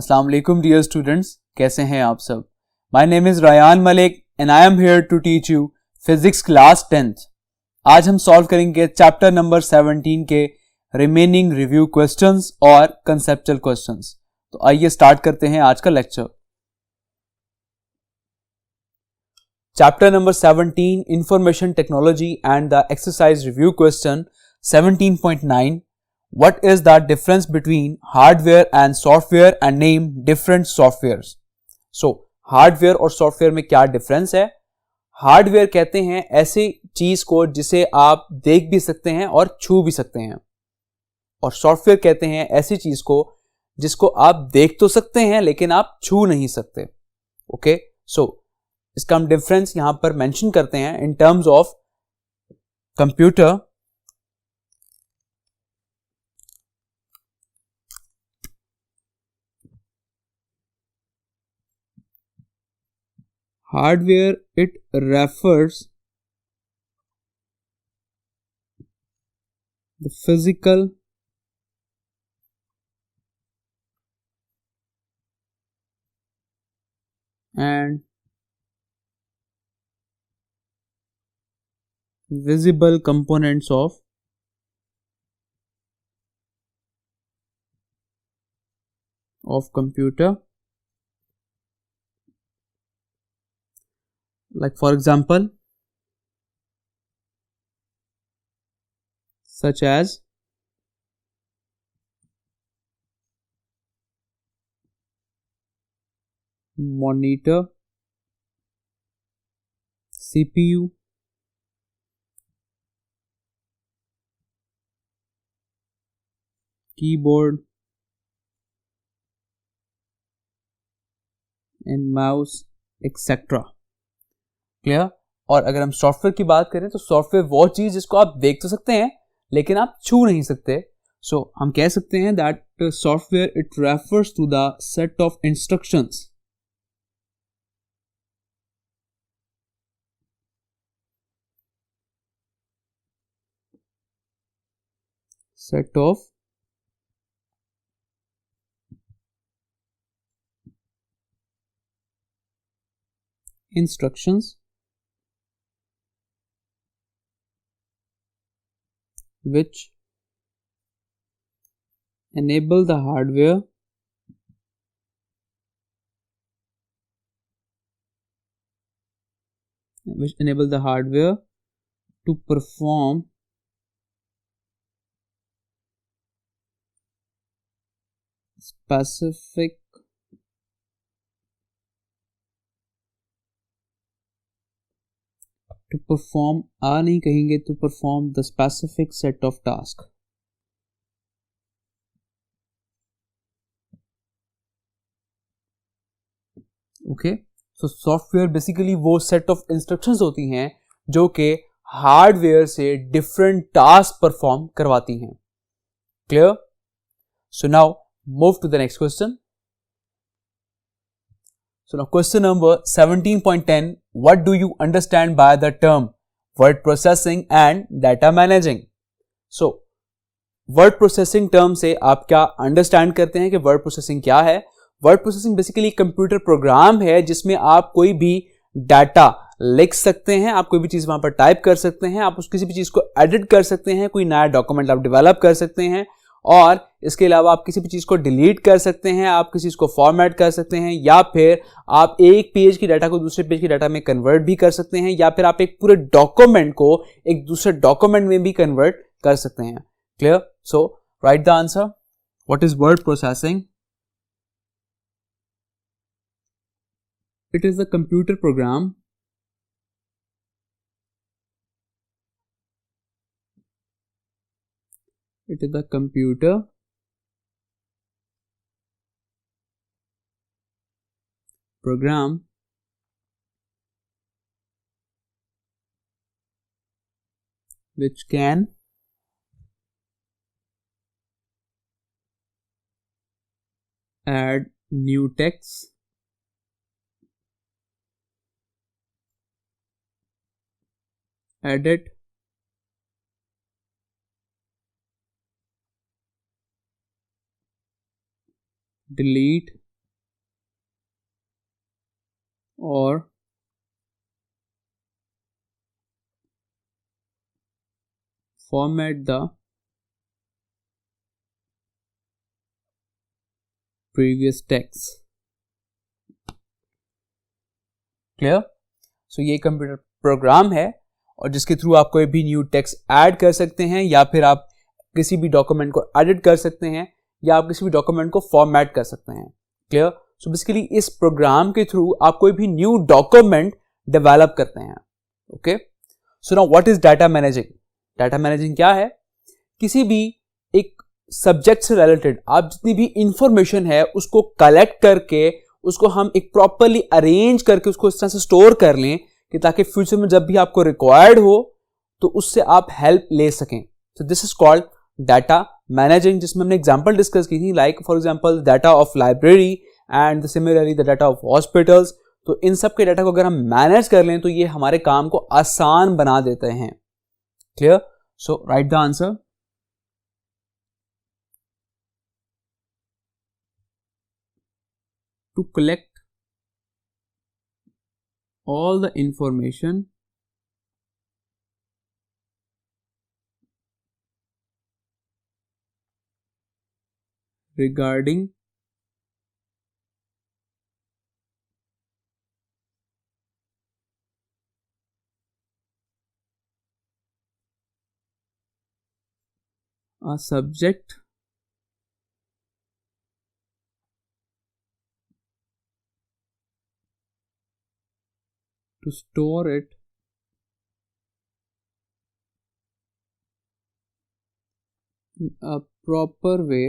अस्सलाम वालेकुम dear students, कैसे हैं आप सब। My name is Rayan Malik and I am here to teach you physics class 10th। आज हम सॉल्व करेंगे चैप्टर नंबर 17 के रिमेनिंग रिव्यू क्वेश्चंस और कंसेप्चुअल क्वेश्चंस। तो आइए स्टार्ट करते हैं आज का lecture. Chapter number 17 information technology and the exercise review question 17.9 What is the difference between hardware and software and name different softwares? So, hardware और software में क्या difference है? Hardware कहते हैं ऐसी चीज को जिसे आप देख भी सकते हैं और छू भी सकते हैं, और software कहते हैं ऐसी चीज को जिसको आप देख तो सकते हैं लेकिन आप छू नहीं सकते। ओके, सो इसका हम डिफरेंस यहां पर मेंशन करते हैं in terms of computer. Hardware, it refers the physical and visible components of computer. Like for example, such as monitor, CPU, keyboard and mouse etc. Clear. और अगर हम सॉफ्टवेयर की बात करें तो सॉफ्टवेयर वो चीज जिसको आप देख तो सकते हैं लेकिन आप छू नहीं सकते। सो हम कह सकते हैं that software it refers to the set of instructions set of instructions which enable the hardware to perform specific to perform नहीं कहेंगे to perform the specific set of task। Okay, so software basically वो set of instructions होती हैं जो कि hardware से different task perform करवाती हैं। Clear. So now move to the next question. So now question number 17.10, what do you understand by the term word processing and data managing? So word processing term से आप क्या understand करते हैं कि word processing क्या है? Word processing basically computer program है जिसमें आप कोई भी डाटा लिख सकते हैं, आप कोई भी चीज वहां पर टाइप कर सकते हैं, आप उस किसी भी चीज को एडिट कर सकते हैं, कोई नया डॉक्यूमेंट आप डेवलप कर सकते हैं, और इसके अलावा आप किसी भी चीज को डिलीट कर सकते हैं, आप किसी चीज को फॉर्मेट कर सकते हैं, या फिर आप एक पेज की डाटा को दूसरे पेज की डाटा में कन्वर्ट भी कर सकते हैं, या फिर आप एक पूरे डॉक्यूमेंट को एक दूसरे डॉक्यूमेंट में भी कन्वर्ट कर सकते हैं। Clear. So right the answer. What is word processing? It is a computer program which can add new text, edit, delete or format the previous text. Clear? So ये computer programme है और जिसके through आप कोई भी new text add कर सकते हैं या फिर आप किसी भी डॉक्यूमेंट को एडिट कर सकते हैं या आप किसी भी डॉक्यूमेंट को फॉर्मेट कर सकते हैं. क्लियर? सो बेसिकली इस प्रोग्राम के थ्रू आप कोई भी न्यू डॉक्यूमेंट डेवलप करते हैं. Okay, so now what is data managing? Data managing क्या है? किसी भी एक सब्जेक्ट से रिलेटेड आप जितनी भी इंफॉर्मेशन है उसको कलेक्ट करके उसको हम एक प्रॉपरली अरेंज करके उसको इस तरह से स्टोर कर लें कि ताकि फ्यूचर में जब भी आपको रिक्वायर्ड हो तो उससे आप हेल्प ले सकें. So this is called data managing, जिसमें हमने एग्जांपल डिस्कस की थी, like for example data of library and similarly the data of hospitals. तो इन सब के डाटा को अगर हम मैनेज कर लें तो ये हमारे काम को आसान बना देते हैं. Clear? So right the answer. To collect all the information regarding a subject to store it in a proper way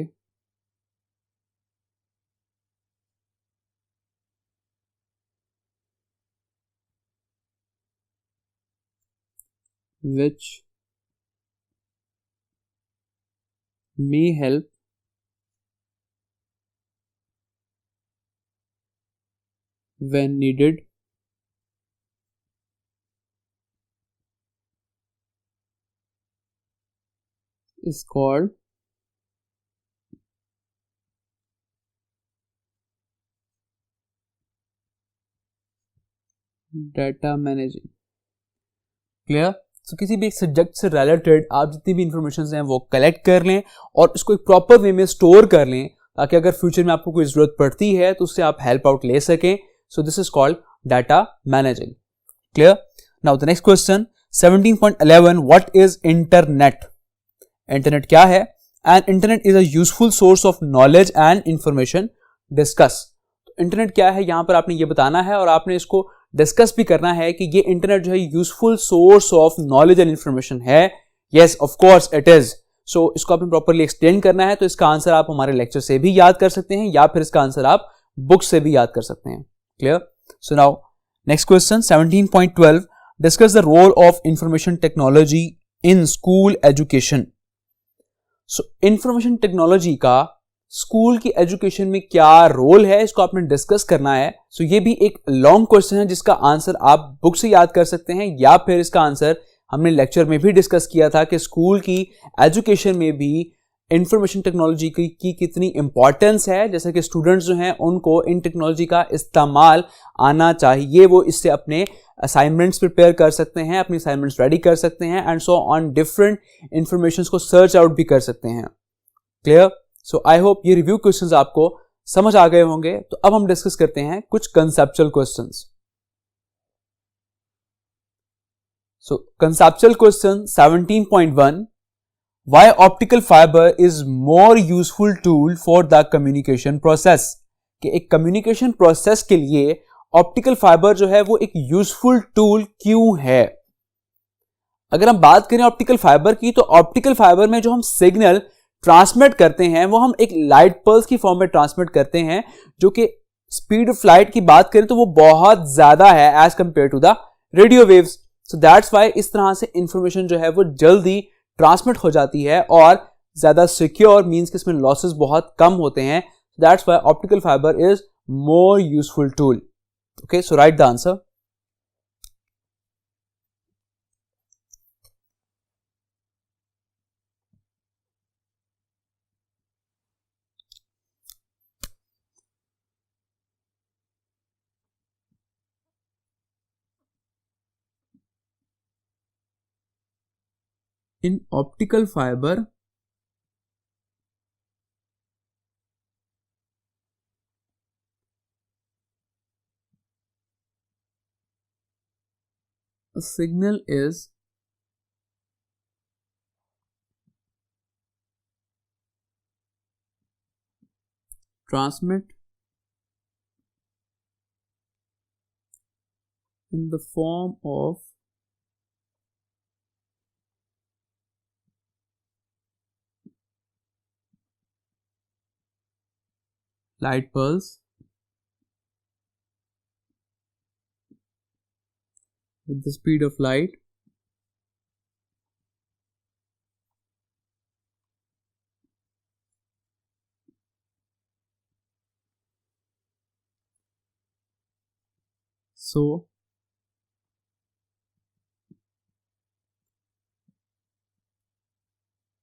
which may help when needed is called data managing. Clear? So किसी भी एक subject से related आप जितनी भी information हैं वो collect कर लें और उसको एक प्रॉपर वे में स्टोर कर लें ताकि अगर फ्यूचर में आपको कोई जरूरत पड़ती है तो उससे आप हेल्प आउट ले सकें. So this is called data managing. Clear? Now the next question 17.11 what is internet? Internet क्या है? And internet is a useful source of knowledge and information. Discuss. Internet क्या है यहां पर आपने ये बताना है और आपने इसको डिस्कस भी करना है कि ये इंटरनेट जो है useful source of knowledge and information है. Yes, of course it is. So इसको आपने प्रॉपर्ली एक्सप्लेन करना है तो इसका आंसर आप हमारे लेक्चर से भी याद कर सकते हैं या फिर इसका आंसर आप बुक से भी याद कर सकते हैं. Clear? So now next question 17.12 discuss the role of information technology in school education. सो इंफॉर्मेशन टेक्नोलॉजी का स्कूल की एजुकेशन में क्या रोल है इसको आपने डिस्कस करना है. सो ये भी एक लॉन्ग क्वेश्चन है जिसका आंसर आप बुक से याद कर सकते हैं या फिर इसका आंसर हमने लेक्चर में भी डिस्कस किया था कि स्कूल की एजुकेशन में भी इंफॉर्मेशन टेक्नोलॉजी की कितनी इंपॉर्टेंस है. जैसे कि स्टूडेंट्स जो हैं उनको इन टेक्नोलॉजी का इस्तेमाल आना चाहिए, वो इससे अपने असाइनमेंट्स प्रिपेयर कर सकते हैं, अपनी असाइनमेंट्स रेडी कर सकते हैं and so on different information को सर्च आउट भी कर सकते हैं. क्लियर? सो आई होप ये रिव्यू क्वेश्चंस आपको समझ आ गए होंगे. तो अब हम डिस्कस करते हैं कुछ conceptual questions. So conceptual question 17.1 why optical fibre is more useful tool for the communication process. कि एक कम्युनिकेशन प्रोसेस के लिए ऑप्टिकल फाइबर जो है वो एक यूजफुल टूल क्यों है. अगर हम बात करें ऑप्टिकल फाइबर की तो ऑप्टिकल फाइबर में जो हम सिग्नल ट्रांसमिट करते हैं वो हम एक लाइट पल्स की फॉर्म में ट्रांसमिट करते हैं जो कि स्पीड ऑफ लाइट की बात करें तो वो बहुत ज्यादा है as compare to the radio waves. So that's why इस तरह से इंफॉर्मेशन जो है वो जल्दी ट्रांसमिट हो जाती है और ज्यादा सिक्योर मींस कि इसमें लॉसेस बहुत कम होते हैं. That's why optical fibre is more useful tool. Okay, so right the answer. in optical fiber, a signal is transmit in the form of light pulse with the speed of light. So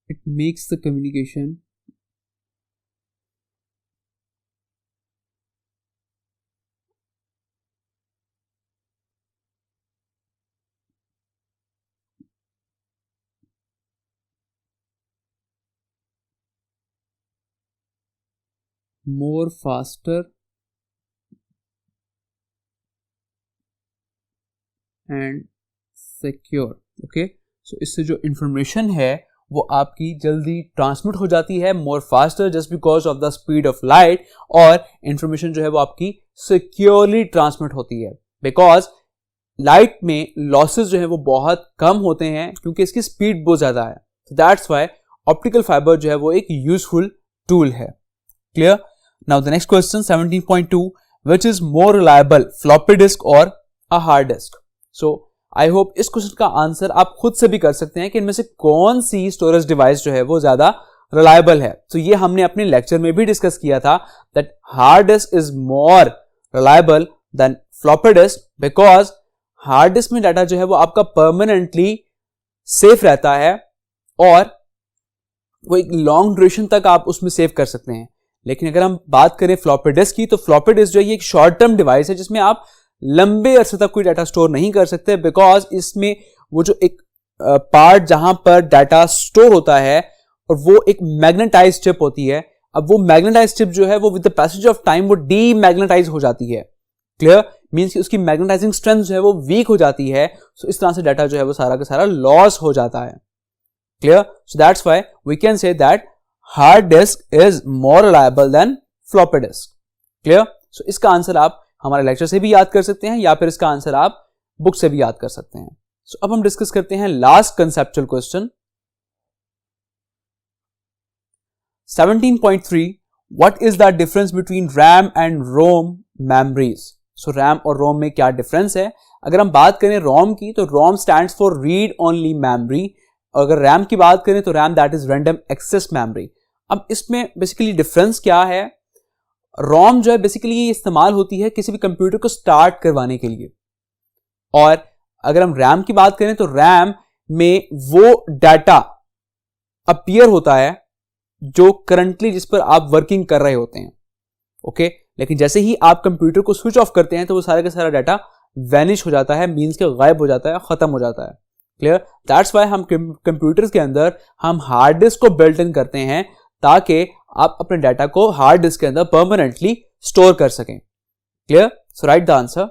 it makes the communication more faster and secure. Okay, so इससे जो information है वो आपकी जल्दी transmit हो जाती है, more faster, just because of the speed of light, और इंफॉर्मेशन जो है वो आपकी सिक्योरली ट्रांसमिट होती है, बिकॉज लाइट में लॉसेस जो है वो बहुत कम होते हैं क्योंकि इसकी स्पीड बहुत ज्यादा है. दैट्स वाई ऑप्टिकल फाइबर जो है वो एक यूजफुल टूल है. Clear? Now the next question 17.2, which is more reliable, floppy disk और a hard disk. So I hope इस क्वेश्चन का आंसर आप खुद से भी कर सकते हैं कि इनमें से कौन सी स्टोरेज डिवाइस जो है वो ज्यादा रिलायबल है. तो ये हमने अपने लेक्चर में भी डिस्कस किया था that hard disk is more reliable then floppy disk, because hard disk में डाटा जो है वो आपका परमानेंटली सेफ रहता है और वो एक लॉन्ग ड्यूरेशन तक आप उसमें सेव कर सकते हैं. लेकिन अगर हम बात करें फ्लॉपी डिस्क की, तो फ्लॉपी डिस्क जो है ये एक शॉर्ट टर्म डिवाइस है जिसमें आप लंबे अरसे तक कोई डाटा स्टोर नहीं कर सकते, बिकॉज इसमें वो जो एक पार्ट जहां पर डाटा स्टोर होता है और वो एक मैग्नेटाइज चिप होती है. अब वो मैग्नेटाइज चिप जो है वो with the passage of time वो डीमैग्नेटाइज हो जाती है. क्लियर? मींस कि उसकी मैग्नेटाइजिंग स्ट्रेंथ जो है वो वीक हो जाती है. सो इस तरह से डाटा जो है वो सारा का सारा लॉस हो जाता है. Clear? So that's why we can say that hard disk is more reliable than floppy disk. Clear? So इसका आंसर आप हमारे लेक्चर से भी याद कर सकते हैं या फिर इसका आंसर आप बुक से भी याद कर सकते हैं. So अब हम डिस्कस करते हैं last conceptual question 17.3. What is the difference between RAM and ROM memories? So RAM और ROM में क्या डिफरेंस है? अगर हम बात करें ROM की, तो ROM stands for read only memory, और अगर रैम की बात करें तो RAM that is random access memory. अब इसमें बेसिकली डिफरेंस क्या है? रोम जो है बेसिकली ये इस्तेमाल होती है किसी भी कंप्यूटर को स्टार्ट करवाने के लिए, और अगर हम रैम की बात करें तो रैम में वो डाटा अपीयर होता है जो करंटली जिस पर आप वर्किंग कर रहे होते हैं. ओके, लेकिन जैसे ही आप कंप्यूटर को स्विच ऑफ करते हैं तो वो सारा का सारा डाटा वैनिश हो जाता है, मीन्स के गायब हो जाता है, खत्म हो जाता है. क्लियर? दैट्स वाई हम कंप्यूटर्स के अंदर हम हार्ड डिस्क को बिल्ट इन करते हैं ताकि आप अपने डाटा को हार्ड डिस्क के अंदर परमानेंटली स्टोर कर सकें. Clear? So right the answer.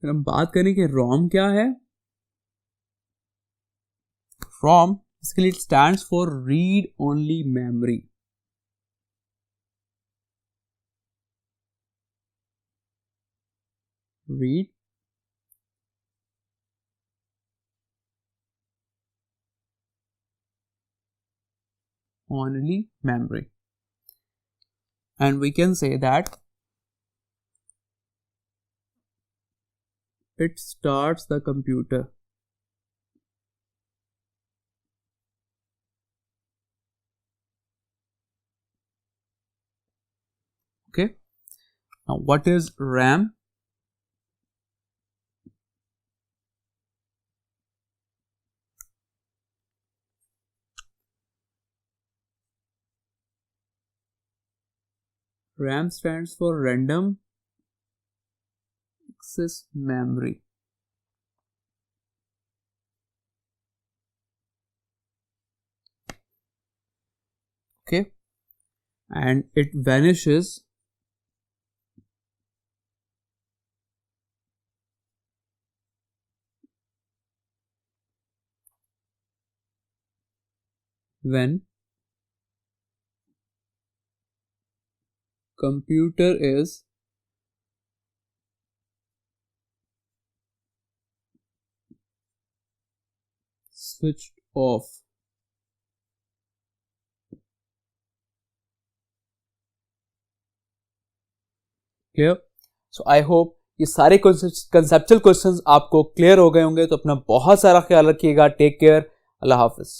हम बात करें कि रोम क्या है. रोम basically it stands for read only memory. Read only memory, and we can say that it starts the computer. Okay, now what is RAM? RAM stands for random access memory. Okay, and it vanishes when computer is switched off. Clear? So I hope ये सारे conceptual questions आपको clear हो गए होंगे। तो अपना बहुत सारा ख्याल रखिएगा। Take care. अल्लाह हाफिज।